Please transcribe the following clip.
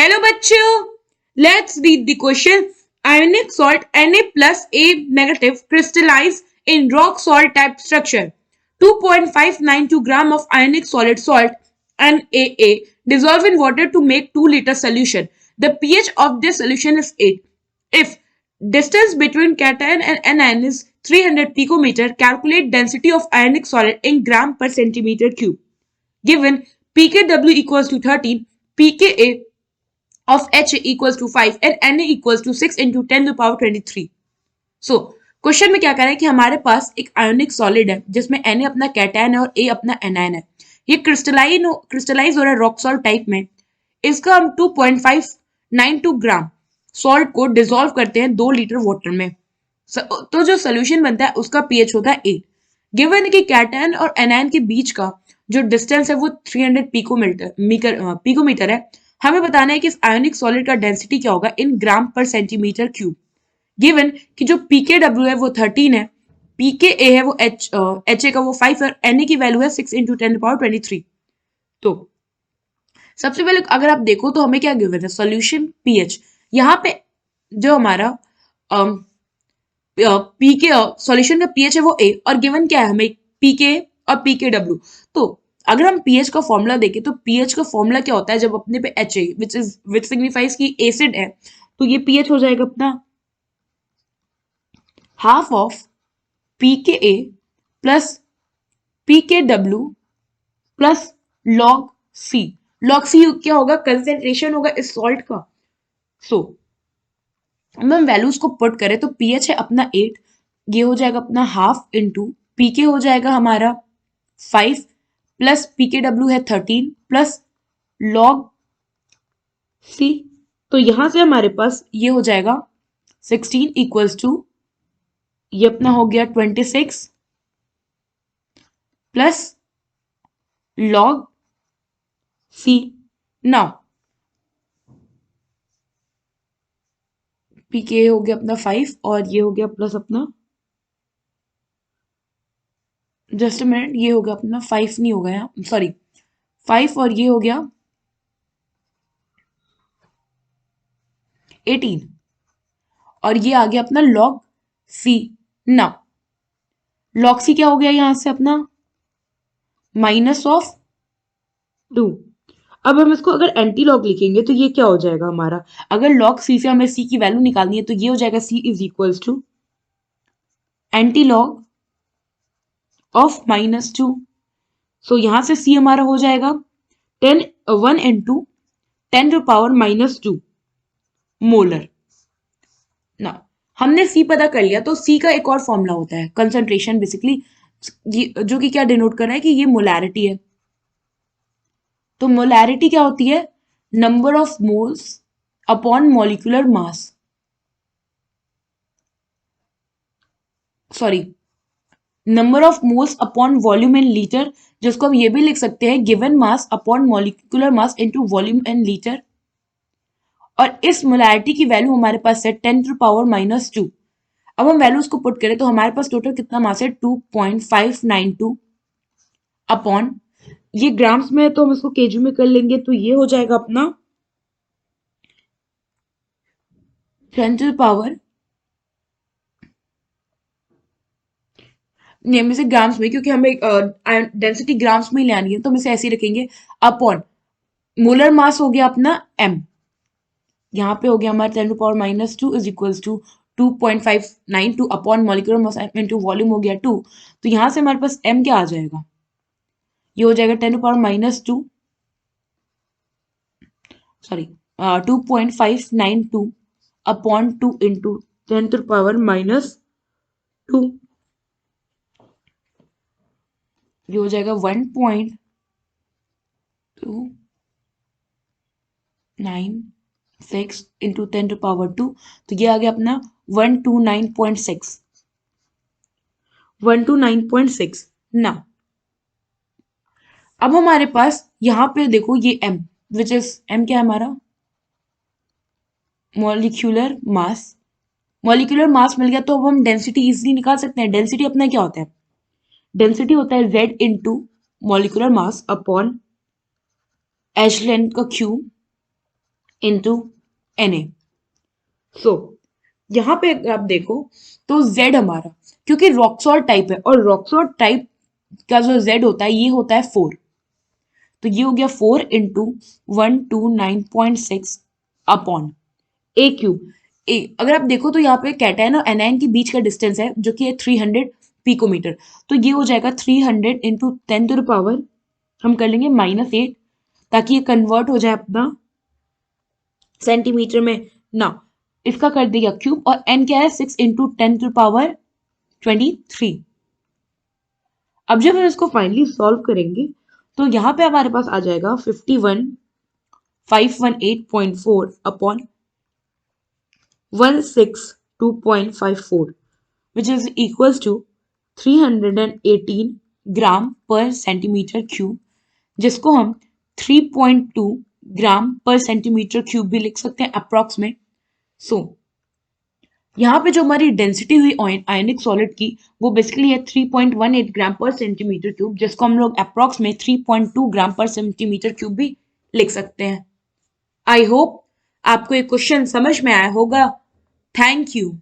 Hello बच्चों, let's read the question. Ionic salt Na plus A negative crystallize in rock salt type structure. 2.592 gram of ionic solid salt NaA dissolve in water to make 2-liter solution. The pH of this solution is 8. If distance between cation and anion is 300 picometer, calculate density of ionic solid in gram per centimeter cube. Given pKw equals to 13, pKa of Ha equals to 5 and Na equals to 6 into 10 to the power 23. So, question में क्या कह रहा है कि हमारे पास एक ionic solid है जिसमें Na अपना कैटायन है और A अपना एनायन है. ये क्रिस्टलाइज हो रहा है रॉक सॉल्ट टाइप में. इसका हम 2.592 ग्राम सॉल्ट को डिसॉल्व करते हैं 2 लीटर वाटर में. तो जो सोल्यूशन बनता है उसका पीएच होता है 8. गिवन है कि कैटायन और एनायन के बीच का जो डिस्टेंस है वो 300 पिकोमीटर है. हमें बताना है कि इस आयोनिक सॉलिड का डेंसिटी क्या होगा इन ग्राम पर सेंटीमीटर क्यूब. गिवन कि जो pKw है वो 13 है, pKa है वो Ha का वो 5 है, Na की वैल्यू है 6 into 10 to the power 23. तो सबसे पहले अगर आप देखो तो हमें क्या गिवन है सॉल्यूशन pH. यहाँ पे जो हमारा पीके सॉल्यूशन का pH है वो A और गिवन क्या है हमें pK और pKw. तो अगर हम pH का फॉर्मूला देखें तो pH का फॉर्मूला क्या होता है जब अपने पे Ha विच सिग्निफाइज की एसिड है तो ये pH हो जाएगा अपना half of pKa plus pKw plus log C. log C क्या होगा कंसेंट्रेशन होगा इस सॉल्ट का. सो अब हम वैल्यूज को पुट करें तो pH है अपना 8, ये हो जाएगा अपना हाफ इंटू pK हो जाएगा हमारा 5 प्लस pKw है 13 प्लस log C. तो यहां से हमारे पास ये हो जाएगा 16 इक्वल्स टू ये अपना हो गया 26 plus log C. Now pK हो गया अपना 5 और ये हो गया प्लस अपना जस्ट अ मिनट, ये हो गया अपना 5 नहीं हो गया, सॉरी 5 और ये हो गया 18 और ये आ गया अपना log C. ना log C क्या हो गया यहां से अपना माइनस ऑफ 2. अब हम इसको अगर एंटी लॉग लिखेंगे तो ये क्या हो जाएगा हमारा, अगर log C से हमें C की वैल्यू निकालनी है तो ये हो जाएगा C is equals to antilog of -2. So यहां से C हमारा हो जाएगा 1 into 10 to power -2 मोलर. ना हमने C पता कर लिया तो C का एक और फॉर्मूला होता है कंसंट्रेशन बेसिकली, जो कि क्या डिनोट कर रहा है कि ये मोलैरिटी है. तो मोलैरिटी क्या होती है number of moles upon molecular mass, sorry number of moles upon volume in litre, जिसको हम ये भी लिख सकते हैं given mass upon molecular mass into volume in litre. और इस मोलैरिटी की वैल्यू हमारे पास है 10 टू पावर -2. अब हम वैल्यूज को पुट करें तो हमारे पास टोटल कितना मास है 2.592 अपॉन ये ग्राम्स में है तो हम इसको केजी में कर लेंगे तो ये हो जाएगा अपना 10 टू पावर में से ग्राम्स में, क्योंकि हमें डेंसिटी ग्राम्स में ही लानी है तो हम इसे ऐसे ही रखेंगे अपॉन मोलर मास हो गया अपना m. यहाँ पे हो गया हमारा 10 to power -2 is equals to 2.592 upon molecular mass into volume हो गया 2. तो यहाँ से हमारे पास m क्या आ जाएगा, ये हो जाएगा 10 to power -2 sorry 2.592 upon 2 into 10 to power -2. ये हो जाएगा 1.296 इंटू 10 टू पावर 2. तो ये आ गया अपना 129.6 ना. अब हमारे पास यहाँ पे देखो ये m विच इज m क्या है हमारा मॉलिक्यूलर मास. मॉलिक्यूलर मास मिल गया तो अब हम डेंसिटी इजीली निकाल सकते हैं. डेंसिटी अपना क्या होता है, डेंसिटी होता है Z into molecular mass upon H length का क्यूब इंटू Na। सो यहाँ पे अगर आप देखो तो Z हमारा, क्योंकि रॉक सॉल्ट टाइप है और रॉक सॉल्ट टाइप का जो Z होता है ये होता है 4, तो ये हो गया 4 इंटू 129.6 अपॉन ए क्यूब। अगर आप देखो तो यहाँ पे कैटायन और एनायन के बीच का डिस्टेंस है जो कि है 300 पिकोमीटर, तो ये हो जाएगा 300 इंटू 10 टू द पावर, हम कर लेंगे -8, ताकि ये कन्वर्ट हो जाए अपना सेंटीमीटर में ना। इसका कर दिया क्यूब, और एन क्या है 6 इंटू 10 टू पावर 23। अब जब हम इसको फाइनली सॉल्व करेंगे तो यहाँ पे हमारे पास आ जाएगा 51518.4 upon 162.54 which is equals to 318 ग्राम पर सेंटीमीटर क्यूब, जिसको हम 3.2 ग्राम पर सेंटीमीटर क्यूब भी लिख सकते हैं अप्रॉक्सीमेट। सो यहाँ पे जो हमारी डेंसिटी हुई आयनिक सॉलिड की वो बेसिकली है 3.18 ग्राम पर सेंटीमीटर क्यूब, जिसको हम लोग अप्रॉक्स में 3.2 ग्राम पर सेंटीमीटर क्यूब भी लिख सकते हैं। आई होप आपको ये क्वेश्चन समझ में आया होगा। Thank you.